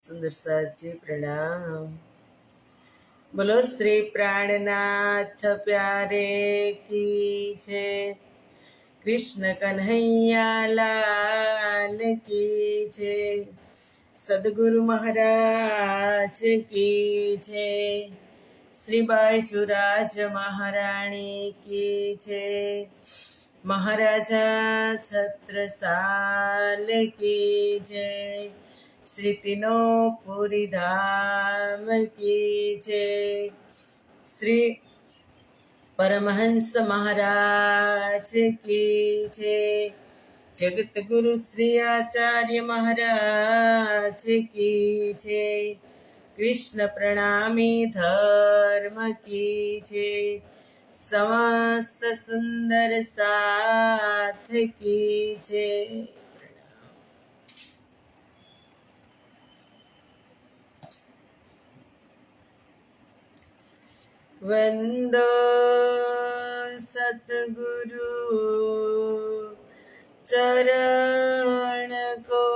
सुंदर साजी प्रणाम। बोलो श्री प्राणनाथ प्यारे की जय। कृष्ण कन्हैया लाल की जय। सदगुरु महाराज की जय। श्री बाईचुराज महाराणी की जय। महाराजा छत्रसाल की जय। श्री तीनों धाम की जय। श्री परमहंस महाराज की जय। जगत गुरु श्री आचार्य महाराज की जय। कृष्ण प्रणामी धर्म की जय। समस्त सुंदर साथ की जय। वंदो सतगुरु चरण को,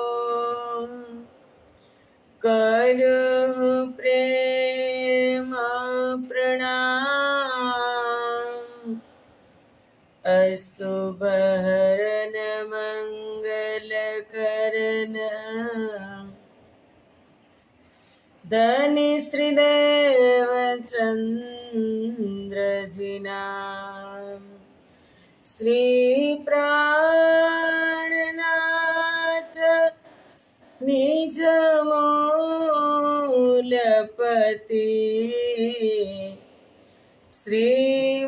करो प्रेम प्रणाम। अशुभ हरन मंगल करन, धनी श्रीदेव चंद्र जी नाम। श्री प्राणनाथ निज मूलपति, श्री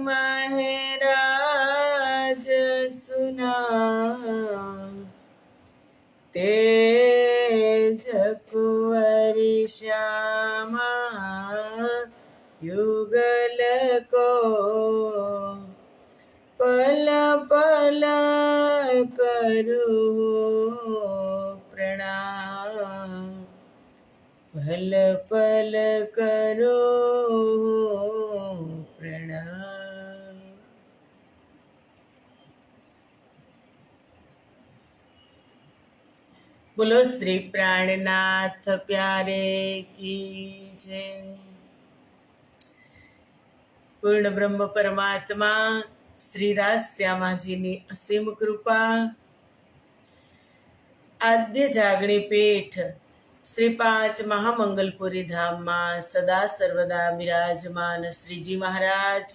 महराज सुनाम। तेज कुंवरी श्यामा युगल को, पल पल करो प्रणाम। पल पल करो प्रणाम। बोलो श्री प्राणनाथ प्यारे की जय। पूर्ण ब्रह्म परमात्मा श्री राज श्यामाजीની અસીમ કૃપા, આદ્ય જાગણી પીઠ શ્રી 5 મહામંગલપુરી ધામમાં સદા સર્વદા બિરાજમાન શ્રીજી મહારાજ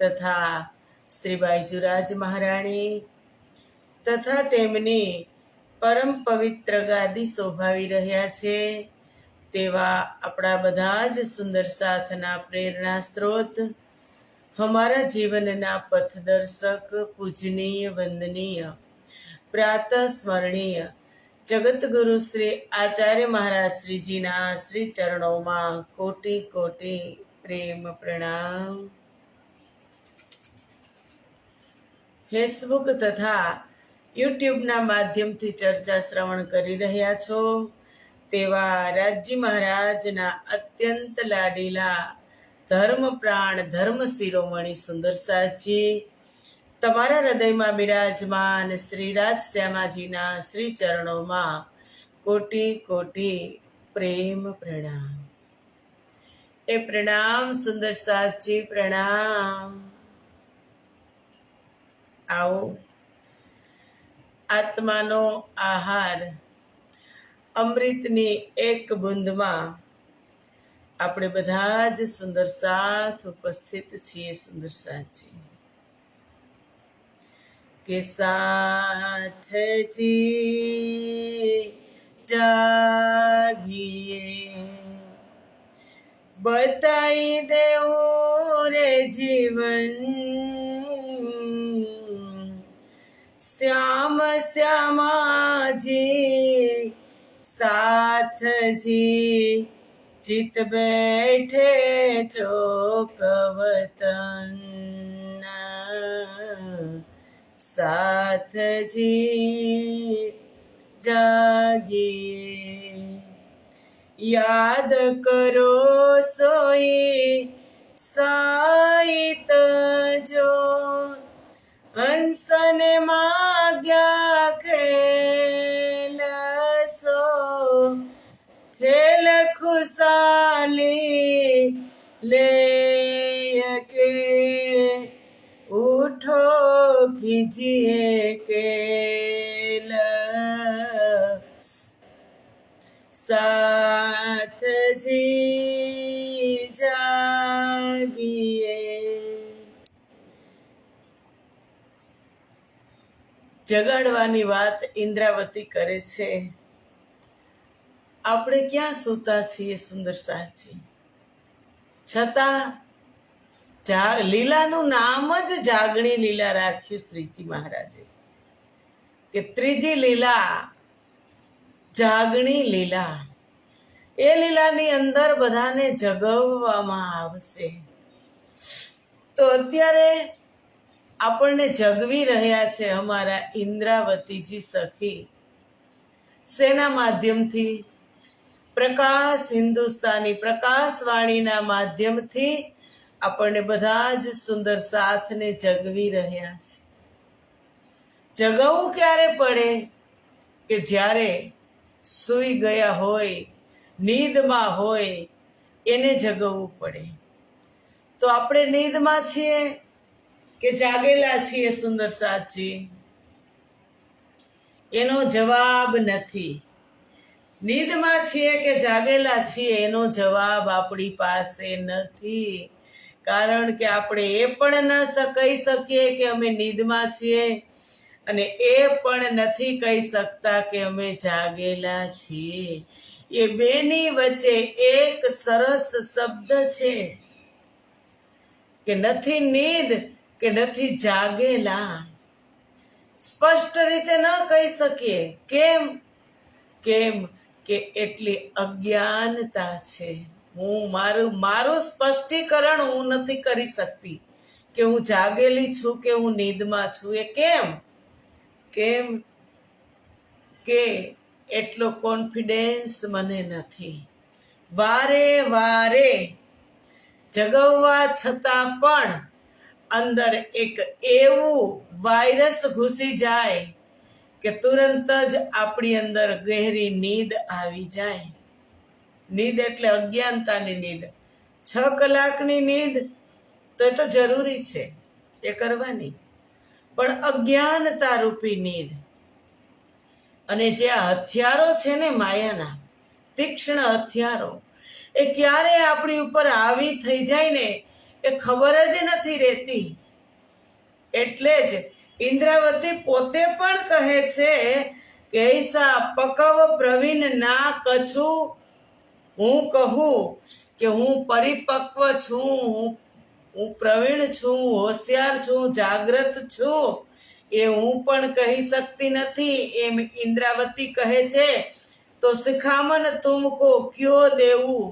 તથા શ્રી બાઈજુરાજ મહારાણી તથા તેમની પરમ પવિત્ર ગાદી શોભાવી રહ્યા છે તેવા આપણા બધા જ સુંદર સાથના પ્રેરણા સ્ત્રોત, हमारा जीवनना पथदर्शक, पूजनीय, वंदनीय, प्रातः स्मरणीय जगत गुरु श्री आचार्य महाराज श्री जी ना श्री चरणों में कोटि कोटि प्रेम प्रणाम। फेसबुक तथा यूट्यूब ना माध्यम थी चर्चा श्रवण करी रह्या छो तेवा राजी महाराज ना अत्यंत लाडीला धर्म प्राण धर्म शिरोमणि सुंदर साजी तमारा हृदय में विराजमान श्री राज श्यामाजी ना श्री चरणों में कोटि कोटि प्रेम प्रणाम। ए प्रणाम सुंदर साजी प्रणाम। आओ आत्मानो आहार अमृतनी एक बूंद में આપણે બધા જ સુંદર સાથ ઉપસ્થિત છીએ। સુંદર સાથી કે સાથ જી જાગીએ, બતાઈ દેવો રે જીવન શ્યામ શ્યામાજી साथ जी चित बैठे चोक वतन साथ जी जागिए याद करो सोई साइत जो हंसन माग्या खेल सो ખેલ ખુશાલી લે કે ઉઠો કીજીએ કેલ साथ जी जागिए। જગાડવાની વાત ઇન્દ્રાવતી કરે છે. આપણે ક્યાં સૂતા છીએ સુંદર સાહેબજી, છતાં લીલાનું નામ જ જાગણી લીલા રાખ્યું શ્રીજી મહારાજે, કે ત્રીજી લીલા જાગણી લીલા. એ લીલાની અંદર બધાને જગવવામાં આવશે. તો અત્યારે આપણને જગવી રહ્યા છે અમારા ઇન્દ્રાવતીજી સખી. શેના માધ્યમથી? પ્રકાશ હિન્દુસ્તાની પ્રકાશવાણીના માધ્યમથી આપણને બધા જ સુંદર સાથને જગવી રહ્યા છે. જગવવું ક્યારે પડે? કે જ્યારે સૂઈ ગયા હોય, નીંદમાં હોય, એને જગવવું પડે. તો આપણે નીંદમાં છીએ કે જાગેલા છીએ સુંદર સાચી? એનો જવાબ નથી. નીંદમાં છીએ કે જાગેલા છીએ એનો જવાબ આપણી પાસે નથી. કારણ કે આપણે એ પણ ન કહી શકીએ કે અમે નીંદમાં છીએ, અને એ પણ નથી કહી શકતા કે અમે જાગેલા છીએ. એ બેની વચ્ચે એક સરસ શબ્દ છે કે નથી નીંદ કે નથી જાગેલા. સ્પષ્ટ રીતે ન કહી શકીએ. કેમ? કે એટલી અજ્ઞાનતા છે. હું મારું સ્પષ્ટીકરણ હું નથી કરી શકતી કે હું જાગેલી છું કે હું નીંદમાં છું. એ કેમ કે એટલો કોન્ફિડન્સ મને નથી. વારે વારે જગવવા છતાં પણ અંદર એક એવું વાયરસ ઘૂસી જાય કે તુરંત જ આપણી અંદર ગહેરી નીંદ આવી જાય. નીંદ એટલે અજ્ઞાનતાની નીંદ. 6 કલાકની નીંદ તો એ તો જરૂરી છે, એ કરવાની, પણ અજ્ઞાનતા રૂપી નીંદ. અને જે આ હથિયારો છે ને માયાના, તીક્ષ્ણ હથિયારો, એ ક્યારે આપણી ઉપર આવી થઈ જાય ને એ ખબર જ નથી રહેતી. એટલે જ ઇન્દ્રાવતી પોતે પણ કહે છે કે ऐसा પકવ પ્રવીણ ના કછું. હું કહું કે હું પરિપક્વ છું, હું પ્રવીણ છું, હોશિયાર છું, જાગ્રત છું, એ હું પણ કહી શકતી નથી. એમ ઇન્દ્રાવતી કહે છે. તો શિખામણ તુમકો ક્યો દેવું,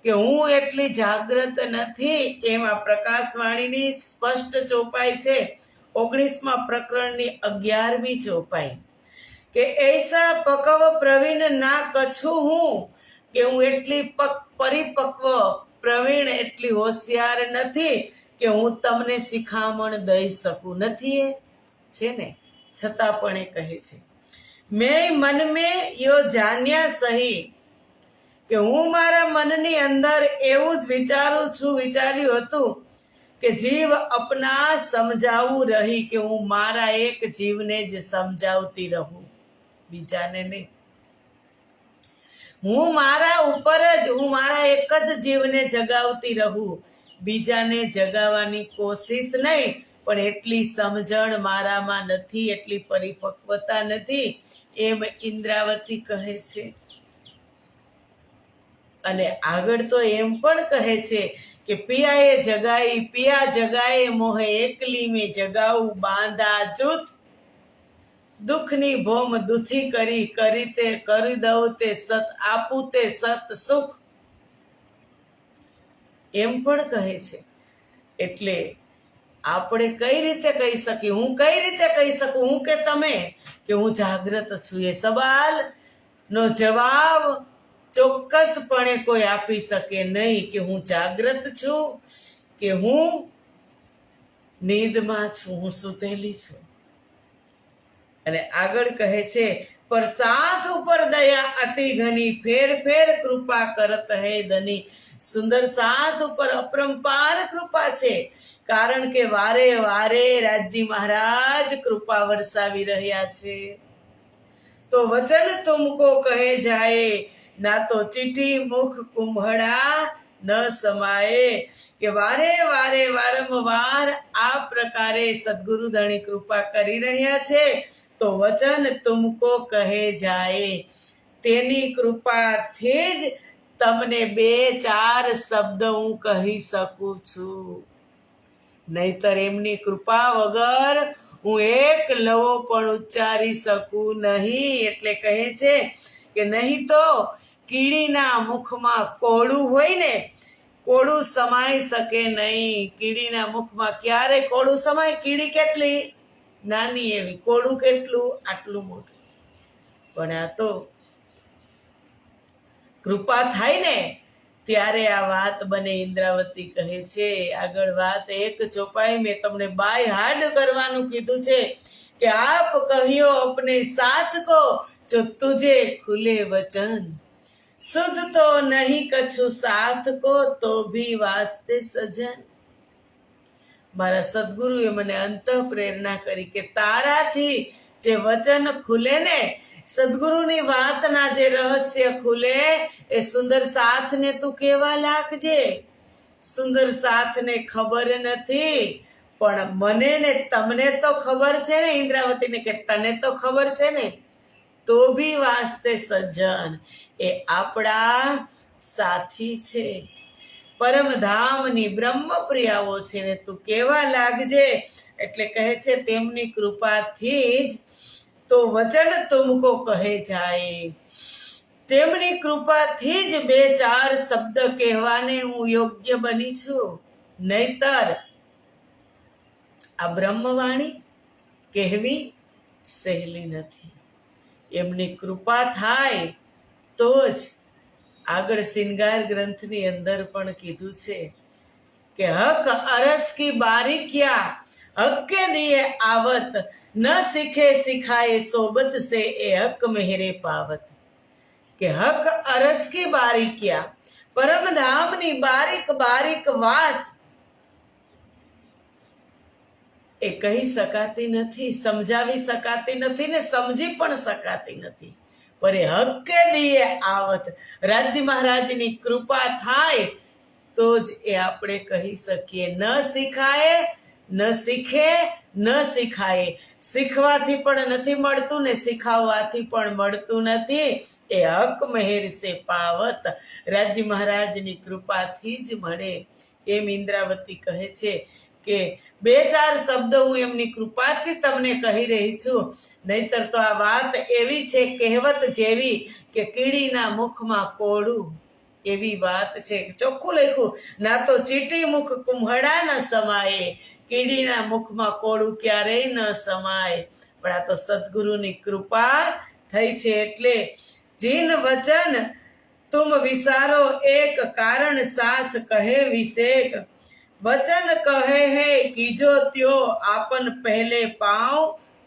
કે હું એટલી જાગ્રત નથી. એમાં પ્રકાશવાણીની સ્પષ્ટ ચોપાઈ છે, 19મા પ્રકરણની 11મી ચોપાઈ, કે ऐसा પકવ પ્રવીણ ના કછું હું, કે હું એટલી પરિપક્વ પ્રવીણ એટલી હોશિયાર નથી કે હું તમને શિખામણ દઈ શકું. નથી એ છે ને, છતાં પણ એ કહે છે મેં મન મેં યો જાન્યા સહી, કે હું મારા મનની અંદર એવું જ વિચાર્યું હતું કે જીવ અપના સમજાવું રહી, કે હું મારા એક જીવને જ સમજાવતી રહું, બીજાને નહીં. હું મારા ઉપર જ, હું મારા એક જ જીવને જગાવતી રહું, બીજાને જગાવવાની કોશિશ નહીં. પણ એટલી સમજણ મારામાં નથી, એટલી પરિપક્વતા નથી. એમ ઇન્દ્રાવતી કહે છે. અને આગળ તો એમ પણ કહે છે કે પિયાએ જગાઈ, પિયા જગાએ મોહે એકલી મેં જગાવું બાંધા જૂથ, દુઃખની ભોમ દુથી કરી દઉં તે સત, આપું તે સત સુખ. એમ પણ કહે છે. એટલે આપણે કઈ રીતે કહી શકીએ? હું કઈ રીતે કહી શકું, હું કે તમે, કે હું જાગ્રત છું? એ સવાલનો જવાબ ચોક્કસપણે કોઈ આપી શકે નહીં, કે હું જાગ્રત છું કે હું નીંદમાં છું, હું સૂતેલી છું. અને આગળ કહે છે પર સાથ ઉપર દયા અતિ ઘની, ફેર ફેર કૃપા કરત હે ધની. સુંદર સાથ ઉપર અપરંપાર કૃપા છે, કારણ કે વારે વારે રાજજી મહારાજ કૃપા વરસાવી રહ્યા છે. તો વચન તુમકો કહે જાય, ના તો ચીઠી મુખ કુંભડા ન સમાયે. કે વારે વારે વારંવાર આ પ્રકારે સદગુરુ ધણી કૃપા કરી રહ્યા છે, તો વચન તુમકો કહે જાય, તેની કૃપાથી જ તમને 2-4 શબ્દ હું કહી શકું છું. નહીતર એમની કૃપા વગર હું એક લવો પણ ઉચ્ચારી શકું નહીં. એટલે કહે છે કે નહીં તો કીડીના મુખમાં કોળું હોય ને, કોળું સમાઈ શકે નહીં. કીડીના મુખમાં ક્યારે કોળું સમાય? કીડી કેટલી નાની એવી, કોળું કેટલું? આટલું મોટું. પણ આ તો કૃપા થાય ને ત્યારે આ વાત બને. ઇન્દ્રાવતી કહે છે આગળ વાત, એક ચોપાઈ મેં તમને બાય હાર્ડ કરવાનું કીધું છે કે આપ કહ્યો અપને સાથ કો, જો તુજે ખુલે વચન, સુધ તો નહીં કછું સાથ કો, તો ભી વાસ્તે સજન. મારા સદગુરુએ મને અંતઃ પ્રેરણા કરી કે તારાથી જે વચન ખુલે ને, સદગુરુની વાતના જે રહસ્ય ખુલે, એ સુંદર સાથને તું કેવા લાગજે. સુંદર સાથને ખબર નથી, પણ મને ને તમને તો ખબર છે ને, ઇન્દ્રાવતીને કે તને તો ખબર છે ને. તો ભી વાસ્તે સજ્જન, એ આપણા સાથી છે, પરમધામની બ્રહ્મપ્રિયાઓ છે ને, તું કેવા લાગજે. એટલે કહે છે તેમની કૃપાથી જ તો વચન તુમકો કહે જાય, તેમની કૃપાથી જ 2-4 શબ્દ કહેવાને હું યોગ્ય બની છું. નહીતર આ બ્રહ્મવાણી કહેવી સહેલી નથી. એમની કૃપા થાય તો જ. આગળ શ્રૃંગાર ગ્રંથની અંદર પણ કીધું છે કે હક અરસ કી બારીકિયા હક કે દિયે આવત, ન શીખે સિખાએ સોબત સે એ હક મેહરે પાવત. કે હક અરસ કી બારીકિયા, પરમધામની બારીક બારીક વાત એ કહી શકાતી નથી, સમજાવી શકાતી નથી ને સમજી પણ શકાતી નથી. પર એ હક્કે દિયે આવત, રાજજી મહારાજની કૃપા થાય તો જ એ આપણે કહી શકીએ. ન શીખાય, ન શીખે, ન શીખાય. શીખવાથી પણ નથી મળતું ને શીખાવવાથી પણ મળતું નથી. એ હક મહેર સે પાવત, રાજજી મહારાજની કૃપાથી જ મળે. એમ ઇન્દ્રાવતી કહે છે કે 2-4 શબ્દ હું એમની કૃપાથી તમને કહી રહી છું. નહીતર તો આ વાત એવી છે, કહેવત જેવી કે કીડીના મુખમાં કોળું, એવી વાત છે. ચોખ્ખું લખ્યું, ના તો ચીટી મુખ કુંભડા ન સમાયે. કીડીના મુખમાં કોળું ક્યારેય ન સમાય. પણ આ તો સદગુરુની કૃપા થઈ છે. એટલે જીન વચન તુમ વિસારો એક, કારણ સાથ કહે વિશેક. વચન કહે હે કીજો ત્યો, આપન પહેલે પાँव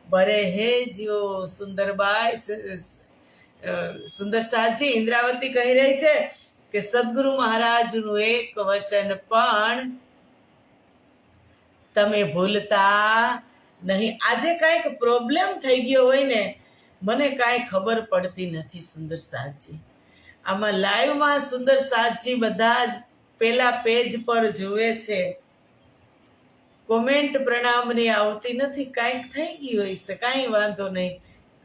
ભરે હે જ્યો. સુંદરબાઈ સુંદર સાજી ઇન્દ્રાવતી કહી રહી છે કે સદગુરુ મહારાજનું એક વચન પણ તમે ભૂલતા નહીં. આજે કાંઈક પ્રોબ્લેમ થઈ ગયો હોય ને, મને કાંઈ ખબર પડતી નથી. સુંદર સાજી આમાં લાઈવમાં સુંદર સાજી બધા જ પેલા પેજ પર જુએ છે, કોમેન્ટ પ્રણામની આવતી નથી. કાંઈક થઈ ગયું હોય છે, કાંઈ વાંધો નહીં,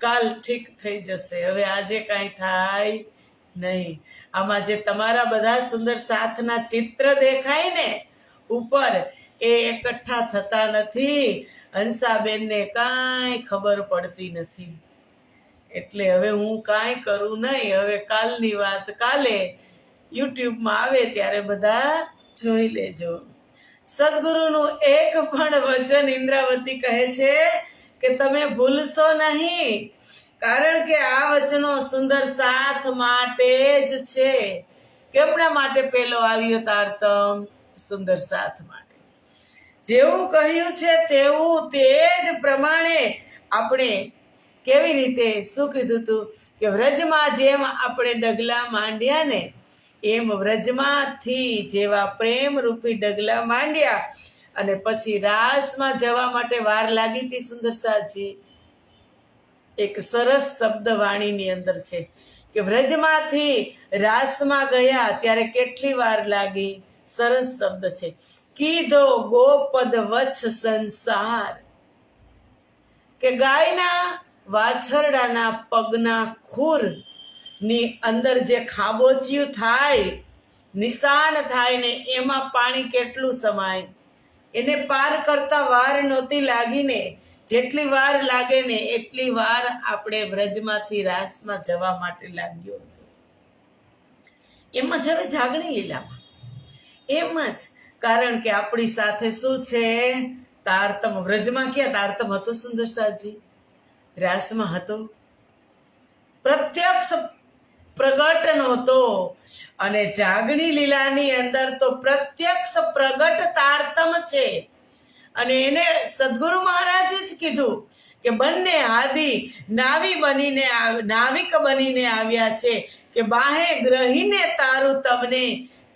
કાલ ઠીક થઈ જશે. હવે આજે કાંઈ થાય નહીં. આમાં જે તમારા બધા સુંદર સાથના ચિત્ર દેખાય ને ઉપર, એ એકઠા થતા નથી. હંસાબેનને કાંઈ ખબર પડતી નથી. એટલે હવે હું કાંઈ કરું નહીં. હવે કાલની વાત કાલે યુટ્યુબમાં આવે ત્યારે બધા જોઈ લેજો. સદગુરુનું એક પણ વચન ઇન્દ્રાવતી કહે છે કે તમે ભૂલશો નહીં, કારણ કે આ વચનો સુંદર સાથ માટે જ છે. કેમના માટે પેલો આવ્યો તારતમ? સુંદર સાથ માટે. જેવું કહ્યું છે તેવું તે જ પ્રમાણે આપણે કેવી રીતે? શું કીધું તું કે વ્રજમાં જેમ આપણે ડગલા માંડ્યા ને એમ વ્રજમાંથી જેવા પ્રેમ રૂપી ડગલા માંડ્યા અને પછી રાસમાં જવા માટે વાર લાગી હતી સુંદરસાજી. એક સરસ શબ્દ વાણીની અંદર છે કે વ્રજમાંથી રાસમાં ગયા ત્યારે કેટલી વાર લાગી. સરસ શબ્દ છે. કીધો ગોપદ વચ્છ સંસાર, કે ગાયના વાછરડાના પગના ખૂર ની અંદર જે ખાબોચિયું થાય, નિશાન થાય ને એમાં પાણી કેટલું સમાય, એને પાર કરતા વાર નહોતી લાગીને. જેટલી વાર લાગે ને એટલી વાર આપણે વ્રજમાંથી રાસમાં જવા માટે લાગ્યો. એમ જ હવે જાગણી લીલામાં એમ જ, કારણ કે આપણી સાથે શું છે? તારતમ. વ્રજમાં ક્યાં તારતમ હતો સુંદરસાજી? રાસમાં હતો. પ્રત્યક્ષ પ્રગટ નહોતો. અને જાગણી લીલાની અંદર તો પ્રત્યક્ષ પ્રગટ તારતમ છે. અને એને સદગુરુ મહારાજે જ કીધું કે બંને આદિ નાવિક બનીને આવ્યા છે કે બાહે ગ્રહીને તારું તમને,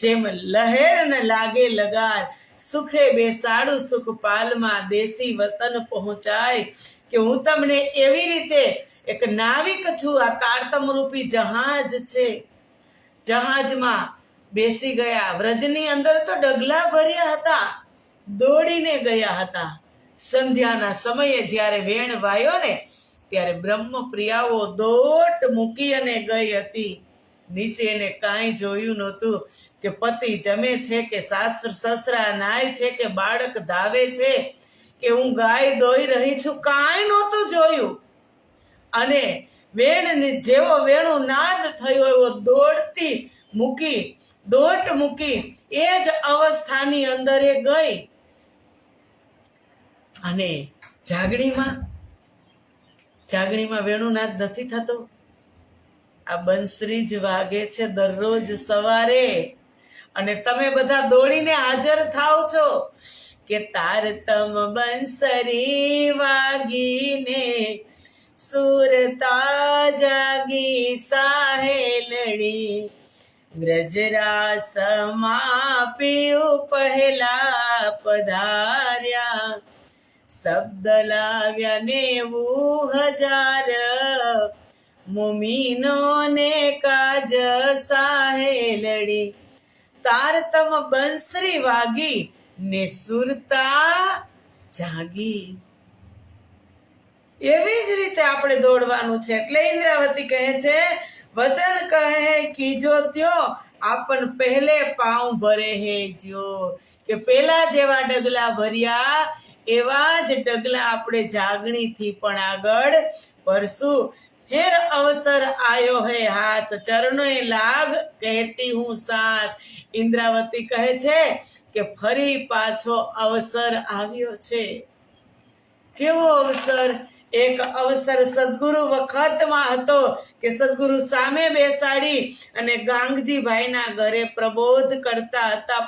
જેમ લહેર ન લાગે લગાર, સુખે બેસાડું સુખ પાલમાં, દેશી વતન પહોંચાય. કે હું તમને એવી રીતે એક નાવિક છું. આ તારતમ રૂપી જહાજ છે, જહાજમાં બેસી ગયા. વ્રજની અંદર તો ડગલા ભર્યા હતા, દોડીને ગયા હતા. સંધ્યાના સમયે જ્યારે વેણ વાયો ને ત્યારે બ્રહ્મપ્રિયાઓ દોટ મૂકી અને ગઈ હતી. નીચે એને કાંઈ જોયું નહોતું કે પતિ જમે છે કે સસરા નાય છે કે બાળક ધાવે છે કે હું ગાય દોઈ રહી છું, કાંઈ નહોતું જોયું. અને જેવો વેણું નાદ થયો એવો દોટ મૂકી એ જ અવસ્થાની અંદર એ ગઈ. અને જાગણીમાં વેણું નાદ નથી થતો. આ બંસરી જ વાગે છે દરરોજ સવારે, અને તમે બધા દોડીને હાજર થાવ છો કે તારતમ બંસરી વાગીને સુરતા જાગી સાહેલડી, વ્રજરાસમાં પીયું પહેલા પધાર્યા, શબ્દ લાવ્યા 90,000 મુમીનો ને કાજ સાહેલડી. તારતમ બંસરી વાગી ને સુરતા જાગી. એવી જ રીતે આપણે દોડવાનું છે. એટલે ઇન્દ્રાવતી કહે છે, વચન કહે કીજો ત્યો, આપન પહેલે પાઉં ભરે હે જો. કે પેલા જેવા ડગલા ભર્યા એવા જ ડગલા આપણે જાગણીથી પણ આગળ ભરશું. ફેર અવસર આયો હે હાથ, ચરણોએ લાગ કહેતી હું સાથ. ઇન્દ્રાવતી કહે છે કે ફરી પાછો અવસર આવ્યો છે. કેવો અવસર? એક અવસર સદગુરુ વખતમાં હતો કે સદગુરુ સામે બેસાડી અને ગાંગજીભાઈના ઘરે પ્રબોધ કરતા હતા.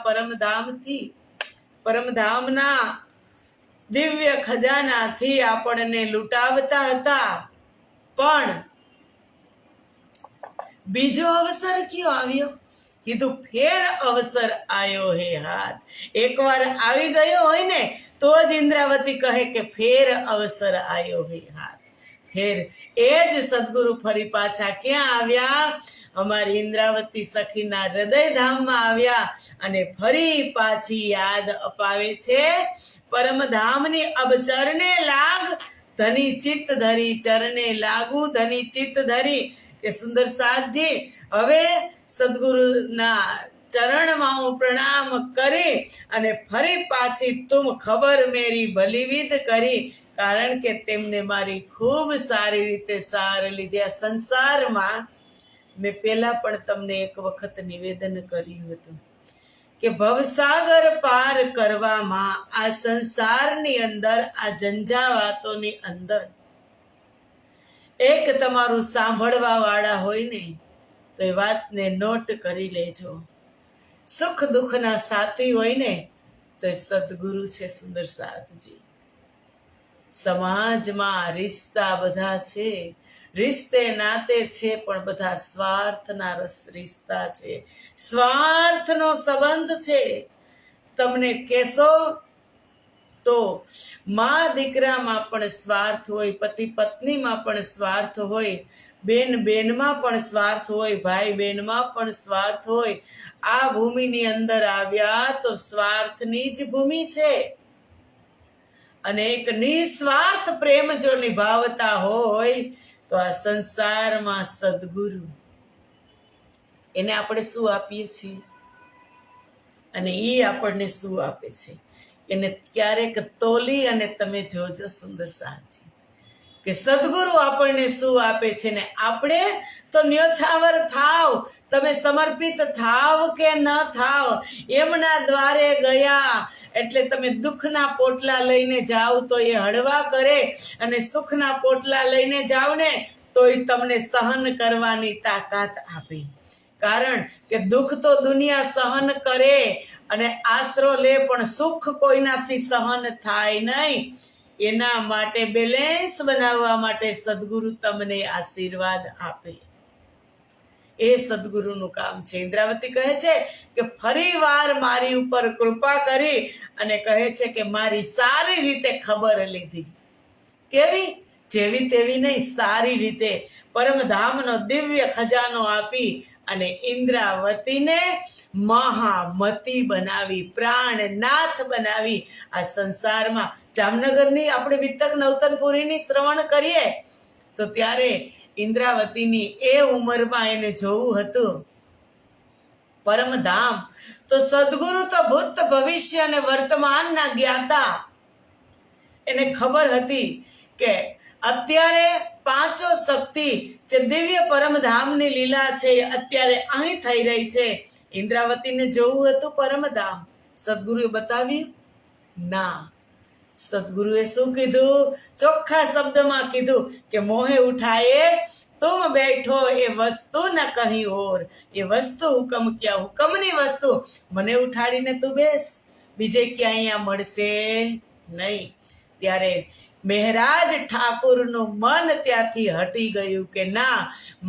પરમધામના દિવ્ય ખજાનાથી આપણને લૂંટાવતા હતા. પણ બીજો અવસર કયો આવ્યો? કીધું ફેર અવસર આયો હે હાથ. એકવાર આવી ગયો હોય ને તો જ ઇન્દ્રાવતી કહે કે ફેર અવસર આયો હે હાથ. ફેર એ જ સદગુરુ ફરી પાછા ક્યાં આવ્યા? અમારી ઇન્દ્રાવતી સખીના હૃદયધામમાં આવ્યા અને ફરી પાછી યાદ અપાવે છે પરમધામની. અબ ચરણે લાગ ધની ચિત્ત ધરી, ચરણે લાગુ ધની ચિત્ત ધરી. કે સુંદર સાધજી, હવે સદગુરુના ચરણમાં હું પ્રણામ કરી અને ફરી પાછી તુમ ખબર મેરી ભલીવિધ કરી. કારણ કે તેમને મારી ખૂબ સારી રીતે સાર લીધી. આ સંસારમાં મેં પહેલા પણ તમને એક વખત નિવેદન કર્યું હતું કે ભવસાગર પાર કરવામાં આ સંસારની અંદર, આ ઝંઝાવાતોની અંદર એક તમારું સાંભળવા વાળા હોય ને તો એ વાતને નોટ કરી લેજો. સુખ દુઃખના સાથી હોય ને તો એ સદગુરુ છે સુંદર સાધજી. સમાજમાં રિશ્તા બધા છે, રિશ્તે નાતે છે, પણ બધા સ્વાર્થના રિશ્તા છે, સ્વાર્થનો સંબંધ છે. તમને કહેશો તો મા દીકરામાં પણ સ્વાર્થ હોય, પતિ પત્નીમાં પણ સ્વાર્થ હોય, બેન બેનમાં પણ સ્વાર્થ હોય, ભાઈ બહેનમાં પણ સ્વાર્થ હોય. આ ભૂમિની અંદર આવ્યા તો સ્વાર્થની જ ભૂમિ છે. અને એક નિસ્વાર્થ પ્રેમ જો નિભાવતા હોય તો આ સંસારમાં સદગુરુ, એને આપણે શું આપીએ છીએ અને એ આપણને શું આપે છે, એને ક્યારેક તોલી અને તમે જોજો સુંદર સાચી કે સદગુરુ આપણને શું આપે છે. ને આપણે તો ન્યોછાવર થાવ, તમે સમર્પિત થાવ કે ન થાવ, એમના દ્વારે ગયા એટલે તમે દુઃખના પોટલા લઈને જાઓ તો એ હળવા કરે, અને સુખના પોટલા લઈને જાઓ ને તો એ તમને સહન કરવાની તાકાત આપે. કારણ કે દુઃખ તો દુનિયા સહન કરે અને આશરો લે, પણ સુખ કોઈનાથી સહન થાય નહીં. એના માટે બેલેન્સ બનાવવા માટે સદગુરુ તમને આશીર્વાદ આપે. એ સદગુરુનું કામ છે. ઇન્દ્રાવતી કહે છે કે ફરી વાર મારી ઉપર કૃપા કરી અને કહે છે કે મારી સારી રીતે ખબર લીધી. કેવી? જેવી તેવી નહીં, સારી રીતે પરમધામનો દિવ્ય ખજાનો આપી અને ઇન્દ્રાવતીને મહામતી બનાવી, પ્રાણનાથ બનાવી. આ સંસારમાં જામનગરની આપણે વિતક નવતનપુરીની શ્રવણ કરીએ તો ત્યારે ઇન્દ્રાવતીની એ ઉંમરમાં એને જોવું હતું પરમધામ. તો સદગુરુ તો ભૂત ભવિષ્ય અને વર્તમાનના જ્ઞાતા. એને ખબર હતી કે અત્યારે પાંચો શક્તિ જે દિવ્ય પરમધામની લીલા છે એ અત્યારે અહીં થઈ રહી છે. ઇન્દ્રાવતીને જોવું હતું પરમધામ. સદગુરુએ બતાવ્યું? ના. સદગુરુએ શું કીધું? ચોખ્ખા શબ્દમાં કીધું કે મોહે ઉઠાએ તુમ બેઠો એ વસ્તુ ન કહી ઓર. એ વસ્તુ હુકમ ક્યાં, હુકમની વસ્તુ મને ઉઠાડીને તું બેસ, બીજે ક્યાં અહીંયા મળશે નહીં. ત્યારે મહેરાજ ઠાકુરનું મન ત્યાંથી હટી ગયું કે ના,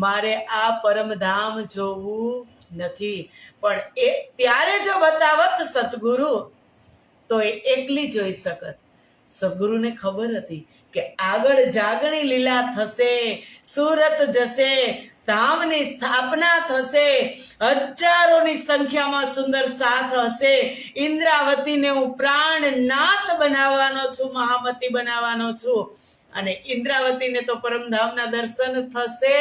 મારે આ પરમધામ જોવું નથી. પણ એ ત્યારે જો બતાવત સદગુરુ તો એ એકલી જોઈ શકત. સદગુરુને ખબર હતી કે આગળ જાગણી લીલા થશે, સુરત જશે, ધામની સ્થાપના થશે, હજારોની સંખ્યામાં સુંદર સાથ હશે. ઇન્દ્રાવતીને હું પ્રાણનાથ બનાવવાનો છું, મહામતી બનાવવાનો છું. અને ઇન્દ્રાવતીને તો પરમધામના દર્શન થશે,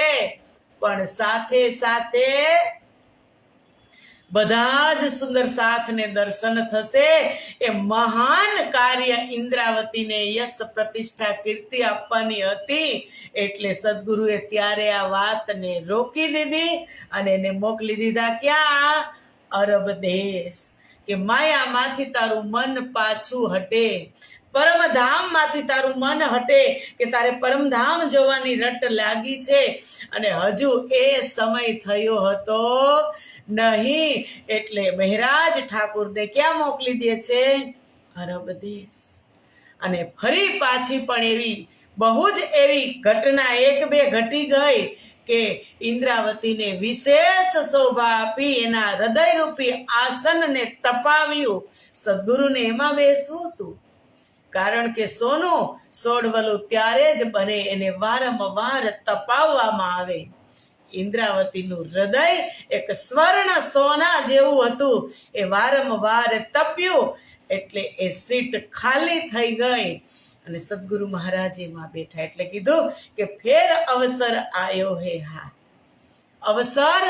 પણ સાથે સાથે બધા જ સુંદર સાથને દર્શન થશે. એ મહાન કાર્ય ઇન્દ્રાવતીને યશ પ્રતિષ્ઠા કીર્તિ આપવાની હતી. એટલે સદગુરુએ ત્યારે આ વાતને રોકી દીધી અને એને મોકલી દીધા ક્યાં? અરબ દેશ. કે માયામાંથી તારું મન પાછું હટે, પરમધામમાંથી તારું મન હટે, કે તારે પરમધામ જોવાની રટ લાગી છે અને હજુ એ સમય થયો હતો નહીં. એટલે મહેરાજ ઠાકુરને ક્યાં મોકલી દે છે? અરબ દેશ. અને ફરી પાછી પણ એવી બહુ જ એવી ઘટના એક બે ઘટી ગઈ કે ઇન્દ્રાવતીને વિશેષ શોભા આપી, એના હૃદયરૂપી આસનને તપાવ્યું. સદગુરુને એમાં બેસવું હતું, કારણ કે સોનું સોડવલું ત્યારે જ બને, એને વારંવાર તપાવવામાં આવે. ઇન્દ્રાવતીનું હૃદય એક સ્વર્ણ સોના જેવું હતું. એ વારંવાર તપ્યું એટલે એ સીટ ખાલી થઈ ગઈ અને સદગુરુ મહારાજ એમાં બેઠા. એટલે કીધું કે ફેર અવસર આયો હે હાથ. અવસર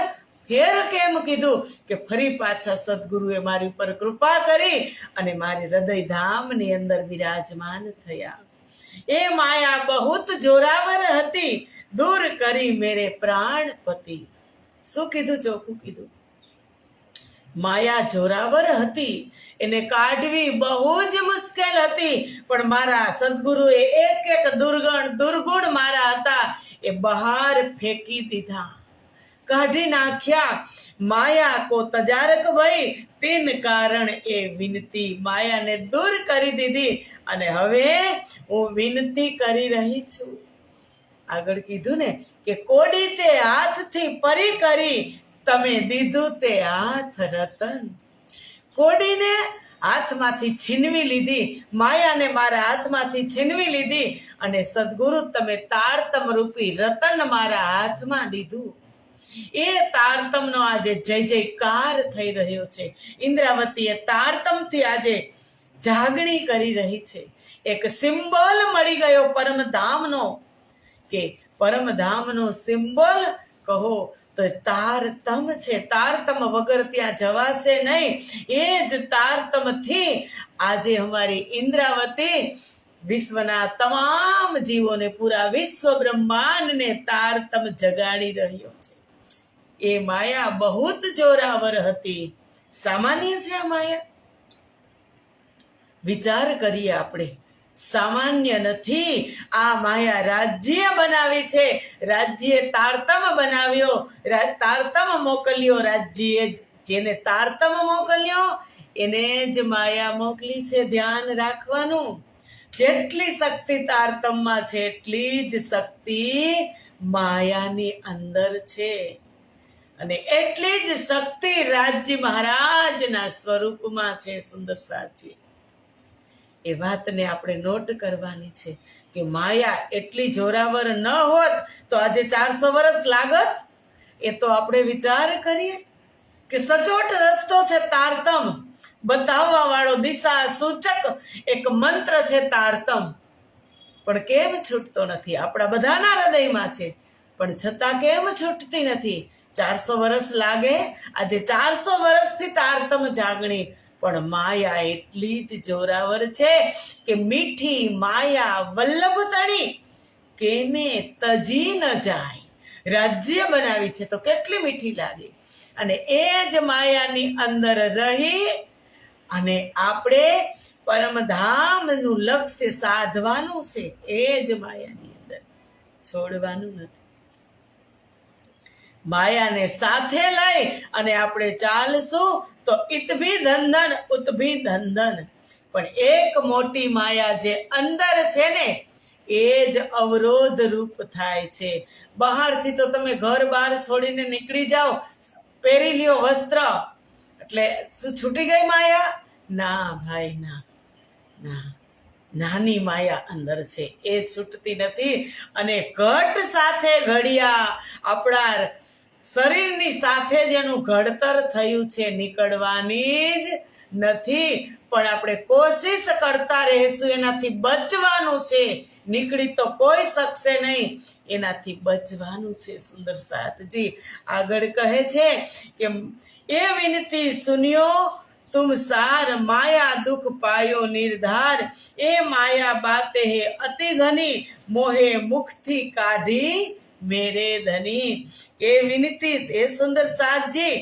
ફેર કેમ કીધું? કે ફરી પાછા સદગુરુએ મારી ઉપર કૃપા કરી અને મારી હૃદય ધામની અંદર વિરાજમાન થયા. એ માયા બહુત જોરાવર હતી, દૂર કરી મેરે પ્રાણપતિ. શું કીધું? ચોખ્ખું કીધું. માયા જોરાવર હતી, એને કાઢવી બહુ જ મુશ્કેલ હતી, પણ મારા સદગુરુએ એક એક દુર્ગુણ મારા હતા એ બહાર ફેંકી દીધા. કાઢી નાખ્યા. માયા કો તજારક ભઈ તીન કારણ એ વિનતી. માયાને દૂર કરી દીધી અને હવે હું વિનતી કરી રહી છું. આગળ કીધું ને કે કોડી તે હાથથી પરી કરી, તમે દીધું તે હાથ રતન. કોડીને હાથમાંથી છીનવી લીધી, માયાને મારા હાથમાંથી છીનવી લીધી અને સદગુરુ તમે તારતમ રૂપી રતન મારા હાથમાં દીધું. એ તારતમનો આજે જય જયકાર થઈ રહ્યો છે. ઇન્દ્રાવતીએ તારતમથી આજે જાગણી કરી રહી છે. એક સિમ્બોલ મળી ગયો પરમધામનો, કે પરમધામનો સિમ્બોલ કહો તો તારતમ છે. તારતમ વગર ત્યાં જવાશે નહીં. એ જ તારતમથી આજે અમારી ઇન્દ્રાવતી વિશ્વના તમામ જીવોને, પૂરા વિશ્વ બ્રહ્માંડને તારતમ જગાડી રહ્યો છે. એ માયા બહુ જ જોરાવર હતી. સામાન્ય છે આ માયા? વિચાર કરીએ આપણે. સામાન્ય નથી. આ માયા રાજ્ય બનાવી છે. રાજ્યે તારતમ બનાવ્યો, તારતમ મોકલ્યો. રાજ્યે જેને તારતમ મોકલ્યો એને જ માયા મોકલી છે. ધ્યાન રાખવાનું. જેટલી શક્તિ તારતમમાં છે એટલી જ શક્તિ માયાની અંદર છે, અને એટલી જ શક્તિ રાજ્ય મહારાજના સ્વરૂપમાં છે. સુંદર સાચી એ વાતને આપણે નોટ કરવાની છે કે માયા એટલી જોરાવર ન હોત તો આજે 400 વર્ષ લાગત. એ તો આપણે વિચાર કરીએ કે સચોટ રસ્તો છે તારતમ, બતાવવા વાળો દિશા સૂચક એક મંત્ર છે તારતમ. પણ કેમ છૂટતો નથી? આપણા બધાના હૃદયમાં છે, પણ છતાં કેમ છૂટતી નથી? 400 વર્ષ લાગે. આજે 400 વર્ષથી તારતમ જાગણી, પણ માયા એટલી જ જોરાવર છે કે મીઠી માયા વલ્લભ તણી કેને તજી ન જાય. રાજ્ય બનાવી છે તો કેટલી મીઠી લાગે. અને એ જ માયાની અંદર રહી અને આપણે પરમધામનું લક્ષ્ય સાધવાનું છે. એ જ માયાની અંદર, છોડવાનું નથી. માયાને સાથે લઈ અને આપણે ચાલશું તો ઇતભી ધંધન ઉતભી ધંધન. પણ એક મોટી માયા જે અંદર છે ને એ જ અવરોધ રૂપ થાય છે. બહારથી તો તમે ઘર બહાર છોડીને નીકળી જાઓ, પહેરી લ્યો વસ્ત્ર, એટલે શું છૂટી ગઈ માયા? ના ભાઈ ના, ના. નાની માયા અંદર છે, એ છૂટતી નથી. અને ઘટ સાથે ઘડિયા, આપણા શરીરની સાથે જેનું ઘડતર થયું છે, નીકળવાની જ નથી. પણ આપણે કોશિશ કરતા રહેશું, એનાથી બચવાનું છે. નીકળી તો કોઈ શકશે નહીં, એનાથી બચવાનું છે. સુંદર સાતજી આગળ કહે છે કે એ વિનતી સુન્યો तुम सार माया दुख पायो निर्धार. ए माया बाते है अति घनी मोहे मुख थी काढ़ी मेरे धनी. એ વિનતી એ સુંદર સાતજી,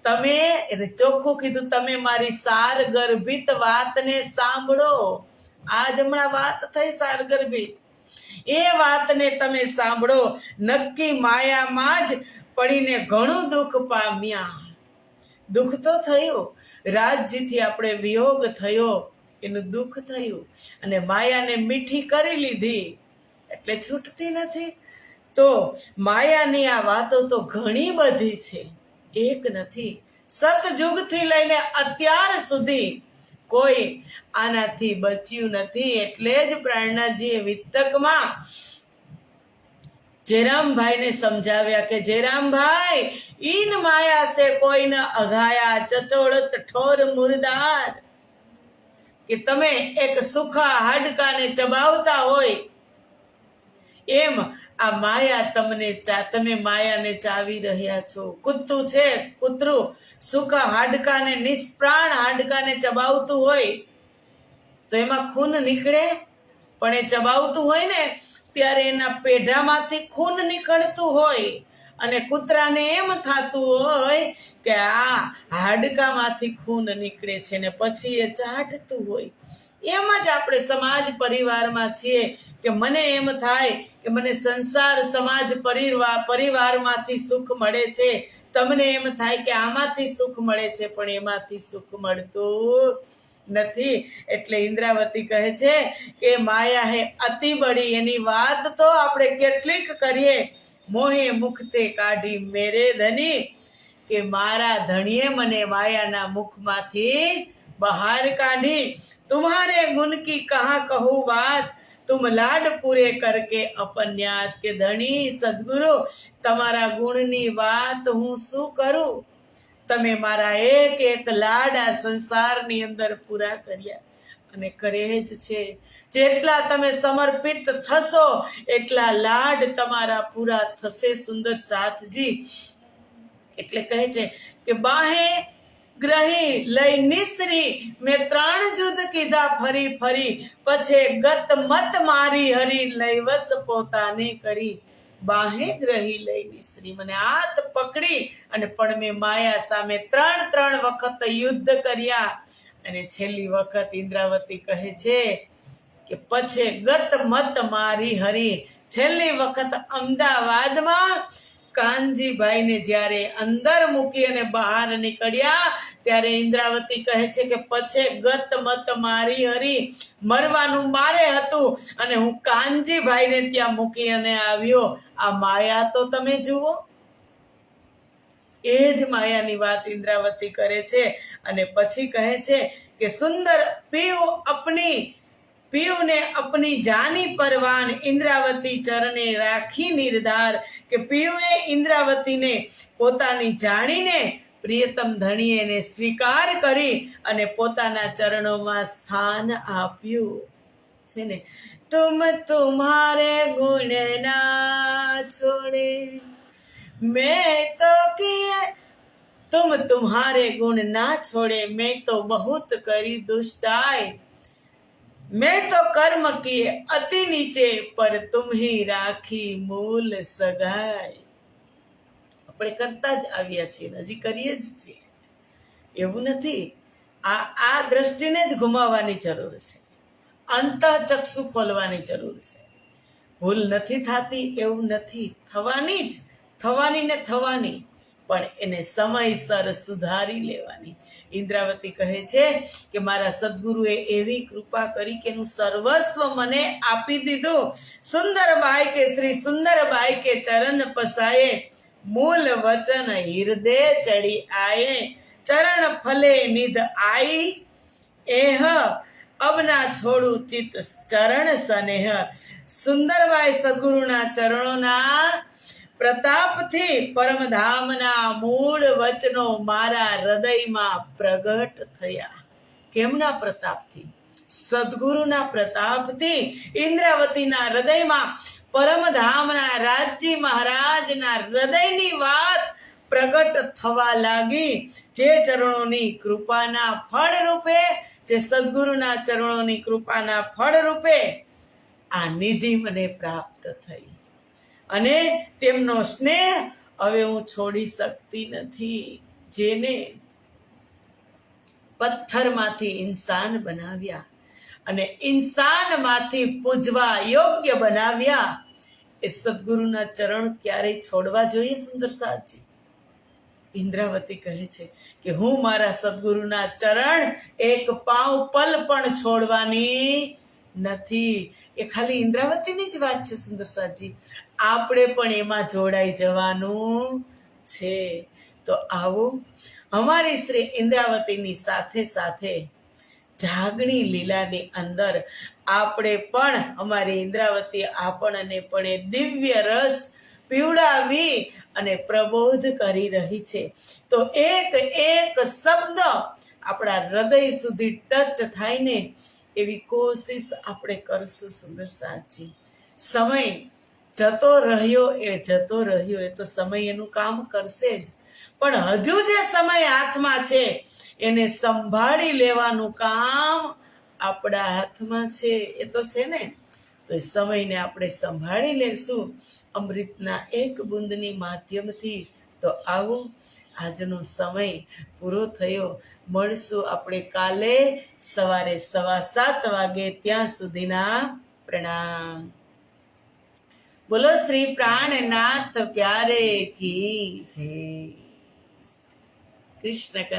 તમે એને ચોખ્ખું કીધું, તમે મારી સાર ગર્ભિત વાતને સાંભળો. આજ હમણાં વાત થઈ સાર ગર્ભિત, એ વાતને તમે સાંભળો. નક્કી માયામાં જ પડીને ઘણું દુઃખ પામ્યા. દુઃખ તો થયું, રાજ્યથી આપણે વિયોગ થયો, એનું દુઃખ થયું, અને માયાને મીઠી કરી લીધી એટલે છૂટતી નથી. તો માયાની આ વાતો તો ઘણી બધી છે, એક નથી. સતયુગથી લઈને અત્યાર સુધી કોઈ આનાથી બચ્યું નથી. એટલે જ પ્રેરણાજીએ વિતકમાં જયરામભાઈને સમજાવ્યા કે જયરામભાઈ, ઈન માયા સે કોઈ ન અઘાયા, ચચોડત ઠોર મુરદાર. કે તમે એક સુખા હાડકાને ચબાવતા હોય એમ આ માયા તમે માયાને ચાવી રહ્યા છો. કૂતરું છે, કૂતરું સુખા હાડકાને, નિષ્પ્રાણ હાડકાને ચબાવતું હોય તો એમાં ખૂન નીકળે, પણ એ ચબાવતું હોય ને ત્યારે એના પેઢામાંથી ખૂન નીકળતું હોય, અને કૂતરાને એમ થતું હોય કે આ હાડકામાંથી ખૂન નીકળે છે, ને પછી એ ચાટતું હોય. એમ જ આપણે સમાજ પરિવારમાં છીએ કે મને એમ થાય કે મને સંસાર સમાજ પરિવારમાંથી સુખ મળે છે, તમને એમ થાય કે આમાંથી સુખ મળે છે, પણ એમાંથી સુખ મળતું નથી. એટલે ઇન્દ્રાવતી કહે છે કે માયા હે અતિ બડી, એની વાત તો આપણે કેટલીક કરીએ. મોહે મુખતે કાઢી મેરે ધની, કે મારા ધણીએ મને માયાના મુખમાંથી બહાર કાઢી. તુમ્હારે ગુણ કી કહા કહું વાત, તુમ લાડ પૂરે કરકે અપન્યાત, કે ધણી સદગુરુ તમારા ગુણની વાત હું શું કરું, તમે મારા એક એક લાડ આ સંસારની અંદર પૂરા કર્યા અને કરે જ છે. જેટલા તમે સમર્પિત થશો એટલા લાડ તમારા પૂરા થશે. સુંદર સાથજી એટલે કહે છે કે બાહે ગ્રહી લઈ નિસરી, મેં 3 જુદ કીધા ફરી ફરી, પછી ગત મત મારી હરી, લઈ વસ પોતાને કરી. બાહે ગ્રહી લઈ નિસરી, મને હાથ પકડી અને પણ મેં માયા સામે 3 વખત યુદ્ધ કર્યા. અને છેલ્લી વખત ઇન્દ્રાવતી કહે છે કે પછી ગત મત મારી હરી, છેલ્લી વખત અમદાવાદમાં કાનજીભાઈને જ્યારે અંદર મૂકી અને બહાર નીકળ્યા ત્યારે ઇન્દ્રાવતી કહે છે કે પછી ગત મત મારી હરી, મરવાનું મારે હતું અને હું કાનજીભાઈને ત્યાં મૂકી અને આવ્યો. આ માયા તો તમે જુઓ. એ જ માયાની વાત ઇન્દ્રાવતી કરે છે. અને પછી કહે છે કે સુંદર પીયુને અપની જાની પરવાન, ઇન્દ્રાવતી ચરણે રાખી નિર્ધાર, કે પીયુએ ઇન્દ્રાવતીને પોતાની જાણીને પ્રિયતમ ધણીએ સ્વીકાર કરી અને પોતાના ચરણોમાં સ્થાન આપ્યું છે ને. તુમ તુમ્હારે ગુણ ના છોડે मैं तो किए, तुम तुम्हारे गुण ना छोड़े, मैं तो बहुत करी दुष्टाई, मैं तो कर्म किए अति नीचे, पर तुम ही રાખી મૂલ સગાઈ. આપણે કરતા જ આવ્યા છીએ, હજી કરીએ જ છીએ. એવું નથી. આ દ્રષ્ટિને જ ઘુમાવવાની જરૂર છે, અંતઃચક્ષુ ખોલવાની જરૂર છે. ભૂલ નથી થતી એવું નથી, થવાની ને થવાની, પણ એને સમયસર સુધારી લેવાની. ઇન્દ્રાવતી કહે છે કે મારા સદગુરુએ એવી કૃપા કરી કે એનું સર્વસ્વ મને આપી દીધું. સુંદરબાઈ કે શ્રી સુંદરબાઈ કે ચરણ પસાયે, મૂલ વચન હૃદય ચડી આયે, ચરણ ફલે નિધ આઈ એહ, અબના છોડું ચિત ચરણ સ્નેહ. સુંદરબાઈ સદગુરુના ચરણોના પ્રતાપથી પરમધામના મૂળ વચનો મારા હૃદયમાં પ્રગટ થયા. કેમના પ્રતાપથી? સદગુરુના પ્રતાપથી ઇન્દ્રાવતીના હૃદયમાં પરમધામના રાજજી મહારાજના હૃદયની વાત પ્રગટ થવા લાગી. જે ચરણોની કૃપાના ફળ રૂપે, જે સદગુરુના ચરણોની કૃપાના ફળ રૂપે આ નિધિ મને પ્રાપ્ત થઈ અને તેમનો સ્નેહ હવે હું છોડી શકતી નથી. જેને પથ્થરમાંથી ઇન્સાન બનાવ્યા અને ઇન્સાનમાંથી પૂજવા યોગ્ય બનાવ્યા, એ સદગુરુના ચરણ ક્યારેય છોડવા જોઈએ? સુંદર સાજી ઇન્દ્રાવતી કહે છે કે હું મારા સદગુરુના ચરણ એક પાવ પલ પણ છોડવાની નથી. એ ખાલી ઇન્દ્રાવતીની જ વાત છે સુંદર સાજી, આપણે પણ એમાં જોડાઈ જવાનું છે. તો આવો અમારી શ્રી ઇન્દ્રાવતીની સાથે સાથે જાગણી લીલાની અંદર આપણે પણ અમારી ઇન્દ્રાવતી આપણને પણ એ દિવ્ય રસ પીવડાવી અને પ્રબોધ કરી રહી છે. તો એક એક શબ્દ આપણા હૃદય સુધી ટચ થાય ને એવી કોશિશ આપણે કરશું. સુંદર સાચી સમય જતો રહ્યો એ તો સમય એનું કામ કરશે જ, પણ હજુ જે સમય હાથમાં છે એને સંભાળી લેવાનું કામ આપણા હાથમાં છે. એ તો છે ને, તો એ સમયને આપણે સંભાળી લેશું અમૃતના એક બુંદની માધ્યમથી. તો આવો આજનો સમય પૂરો થયો. મળશું આપણે કાલે સવારે 7:15 વાગે. ત્યાં સુધીના પ્રણામ. બોલો શ્રી પ્રાણનાથ પ્યારે કી જય. કૃષ્ણ.